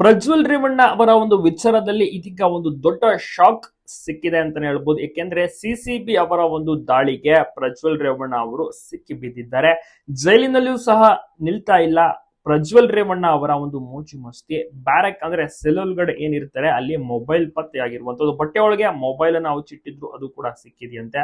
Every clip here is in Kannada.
ಪ್ರಜ್ವಲ್ ರೇವಣ್ಣ ಅವರ ಒಂದು ವಿಚಾರದಲ್ಲಿ ಇದೀಗ ಒಂದು ದೊಡ್ಡ ಶಾಕ್ ಸಿಕ್ಕಿದೆ ಅಂತಾನೆ ಹೇಳ್ಬೋದು. ಏಕೆಂದ್ರೆ ಸಿಸಿಬಿ ಅವರ ಒಂದು ದಾಳಿಗೆ ಪ್ರಜ್ವಲ್ ರೇವಣ್ಣ ಅವರು ಸಿಕ್ಕಿ ಬಿದ್ದಿದ್ದಾರೆ. ಜೈಲಿನಲ್ಲಿಯೂ ಸಹ ನಿಲ್ತಾ ಇಲ್ಲ. ಪ್ರಜ್ವಲ್ ರೇವಣ್ಣ ಅವರ ಒಂದು ಮೋಜು ಮಸ್ತಿ ಬ್ಯಾರಕ್ ಅಂದ್ರೆ ಸೆಲ್ಯೂಲ್ಗಡೆ ಏನಿರ್ತಾರೆ ಅಲ್ಲಿ ಮೊಬೈಲ್ ಪತ್ತೆ ಆಗಿರುವಂತದ್ದು. ಬಟ್ಟೆ ಒಳಗೆ ಮೊಬೈಲ್ ಅನ್ನು ಚಿಟ್ಟಿದ್ರು, ಅದು ಕೂಡ ಸಿಕ್ಕಿದೆಯಂತೆ.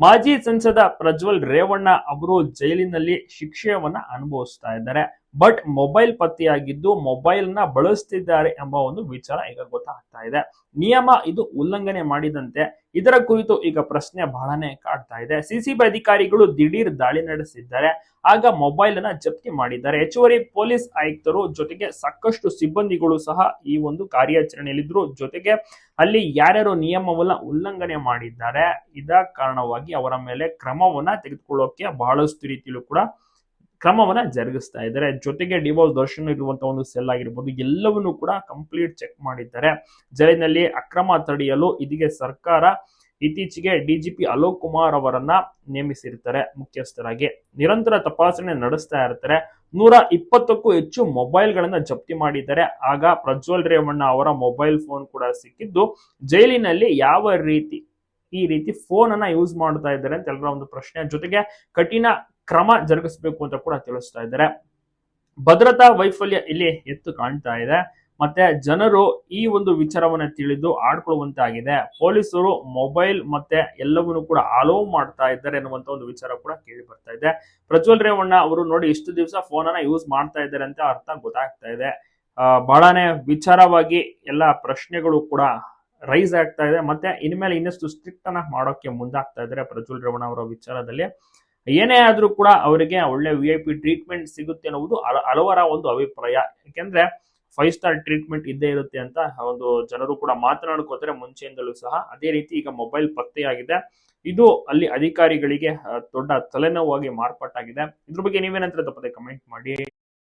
ಮಾಜಿ ಸಂಸದ ಪ್ರಜ್ವಲ್ ರೇವಣ್ಣ ಅವರು ಜೈಲಿನಲ್ಲಿ ಶಿಕ್ಷೆಯನ್ನ ಅನುಭವಿಸ್ತಾ ಇದ್ದಾರೆ. ಬಟ್ ಮೊಬೈಲ್ ಪತ್ತೆಯಾಗಿದ್ದು ಮೊಬೈಲ್ ನ ಬಳಸ್ತಿದ್ದಾರೆ ಎಂಬ ಒಂದು ವಿಚಾರ ಈಗ ಗೊತ್ತಾಗ್ತಾ ಇದೆ. ನಿಯಮ ಇದು ಉಲ್ಲಂಘನೆ ಮಾಡಿದಂತೆ. ಇದರ ಕುರಿತು ಈಗ ಪ್ರಶ್ನೆ ಬಹಳನೇ ಕಾಡ್ತಾ ಇದೆ. ಸಿಸಿಬಿ ಅಧಿಕಾರಿಗಳು ದಿಢೀರ್ ದಾಳಿ ನಡೆಸಿದ್ದಾರೆ. ಆಗ ಮೊಬೈಲ್ ಅನ್ನ ಜಪ್ತಿ ಮಾಡಿದ್ದಾರೆ. ಹೆಚ್ಚುವರಿ ಪೊಲೀಸ್ ಆಯುಕ್ತರು ಜೊತೆಗೆ ಸಾಕಷ್ಟು ಸಿಬ್ಬಂದಿಗಳು ಸಹ ಈ ಒಂದು ಕಾರ್ಯಾಚರಣೆಯಲ್ಲಿದ್ರು. ಜೊತೆಗೆ ಅಲ್ಲಿ ಯಾರ್ಯಾರು ನಿಯಮವನ್ನ ಉಲ್ಲಂಘನೆ ಮಾಡಿದ್ದಾರೆ ಇದ ಕಾರಣವಾಗಿ ಅವರ ಮೇಲೆ ಕ್ರಮವನ್ನ ತೆಗೆದುಕೊಳ್ಳೋಕೆ ಬಹಳಷ್ಟು ರೀತಿಯಲ್ಲೂ ಕೂಡ ಕ್ರಮವನ್ನ ಜರುಗಿಸ್ತಾ ಇದ್ದಾರೆ. ಜೊತೆಗೆ ಡಿವೋರ್ಸ್ ದರ್ಶನ ಇರುವಂತಹ ಒಂದು ಸೆಲ್ ಆಗಿರ್ಬೋದು, ಎಲ್ಲವನ್ನೂ ಕೂಡ ಕಂಪ್ಲೀಟ್ ಚೆಕ್ ಮಾಡಿದ್ದಾರೆ. ಜೈಲಿನಲ್ಲಿ ಅಕ್ರಮ ತಡೆಯಲು ಇದೀಗ ಸರ್ಕಾರ ಇತ್ತೀಚೆಗೆ ಡಿಜಿಪಿ ಅಲೋಕ್ ಕುಮಾರ್ ಅವರನ್ನ ನೇಮಿಸಿರ್ತಾರೆ ಮುಖ್ಯಸ್ಥರಾಗಿ. ನಿರಂತರ ತಪಾಸಣೆ ನಡೆಸ್ತಾ ಇರ್ತಾರೆ. 120ಕ್ಕೂ ಹೆಚ್ಚು ಮೊಬೈಲ್ ಗಳನ್ನ ಜಪ್ತಿ ಮಾಡಿದ್ದಾರೆ. ಆಗ ಪ್ರಜ್ವಲ್ ರೇವಣ್ಣ ಅವರ ಮೊಬೈಲ್ ಫೋನ್ ಕೂಡ ಸಿಕ್ಕಿದ್ದು, ಜೈಲಿನಲ್ಲಿ ಯಾವ ರೀತಿ ಈ ರೀತಿ ಫೋನ್ ಅನ್ನ ಯೂಸ್ ಮಾಡ್ತಾ ಇದ್ದಾರೆ ಅಂತ ಎಲ್ಲರ ಒಂದು ಪ್ರಶ್ನೆ. ಜೊತೆಗೆ ಕಠಿಣ ಕ್ರಮ ಜರುಗಿಸಬೇಕು ಅಂತ ಕೂಡ ತಿಳಿಸ್ತಾ ಇದ್ದಾರೆ. ಭದ್ರತಾ ವೈಫಲ್ಯ ಇಲ್ಲಿ ಎತ್ತು ಕಾಣ್ತಾ ಇದೆ. ಮತ್ತೆ ಜನರು ಈ ಒಂದು ವಿಚಾರವನ್ನ ತಿಳಿದು ಆಡ್ಕೊಳ್ಳುವಂತಾಗಿದೆ. ಪೊಲೀಸರು ಮೊಬೈಲ್ ಮತ್ತೆ ಎಲ್ಲವನ್ನೂ ಕೂಡ ಅಲೋ ಮಾಡ್ತಾ ಇದ್ದಾರೆ ಅನ್ನುವಂತ ಒಂದು ವಿಚಾರ ಕೂಡ ಕೇಳಿ ಬರ್ತಾ ಇದೆ. ಪ್ರಜ್ವಲ್ ರೇವಣ್ಣ ಅವರು ನೋಡಿ ಇಷ್ಟು ದಿವಸ ಫೋನ್ ಅನ್ನ ಯೂಸ್ ಮಾಡ್ತಾ ಇದ್ದಾರೆ ಅಂತ ಅರ್ಥ ಗೊತ್ತಾಗ್ತಾ ಇದೆ. ಬಹಳನೇ ವಿಚಾರವಾಗಿ ಎಲ್ಲ ಪ್ರಶ್ನೆಗಳು ಕೂಡ ರೈಸ್ ಆಗ್ತಾ ಇದೆ. ಮತ್ತೆ ಇನ್ಮೇಲೆ ಇನ್ನಷ್ಟು ಸ್ಟ್ರಿಕ್ಟ್ ಅನ್ನ ಮಾಡೋಕೆ ಮುಂದಾಗ್ತಾ ಇದ್ದಾರೆ ಪ್ರಜ್ವಲ್ ರೇವಣ್ಣ ಅವರ ವಿಚಾರದಲ್ಲಿ. ಏನೇ ಆದ್ರೂ ಕೂಡ ಅವರಿಗೆ ಒಳ್ಳೆ VIP ಟ್ರೀಟ್ಮೆಂಟ್ ಸಿಗುತ್ತೆ ಅನ್ನುವುದು ಹಲವರ ಒಂದು ಅಭಿಪ್ರಾಯ. ಯಾಕೆಂದ್ರೆ 5 ಸ್ಟಾರ್ ಟ್ರೀಟ್ಮೆಂಟ್ ಇದ್ದೇ ಇರುತ್ತೆ ಅಂತ ಒಂದು ಜನರು ಕೂಡ ಮಾತನಾಡ್ಕೋತಾರೆ ಮುಂಚೆಯಿಂದಲೂ ಸಹ. ಅದೇ ರೀತಿ ಈಗ ಮೊಬೈಲ್ ಪತ್ತೆಯಾಗಿದೆ. ಇದು ಅಲ್ಲಿ ಅಧಿಕಾರಿಗಳಿಗೆ ದೊಡ್ಡ ತಲೆನೋವಾಗಿ ಮಾರ್ಪಾಟಾಗಿದೆ. ಇದ್ರ ಬಗ್ಗೆ ನೀವೇನಂತ ತಪ್ಪದೆ ಕಮೆಂಟ್ ಮಾಡಿ.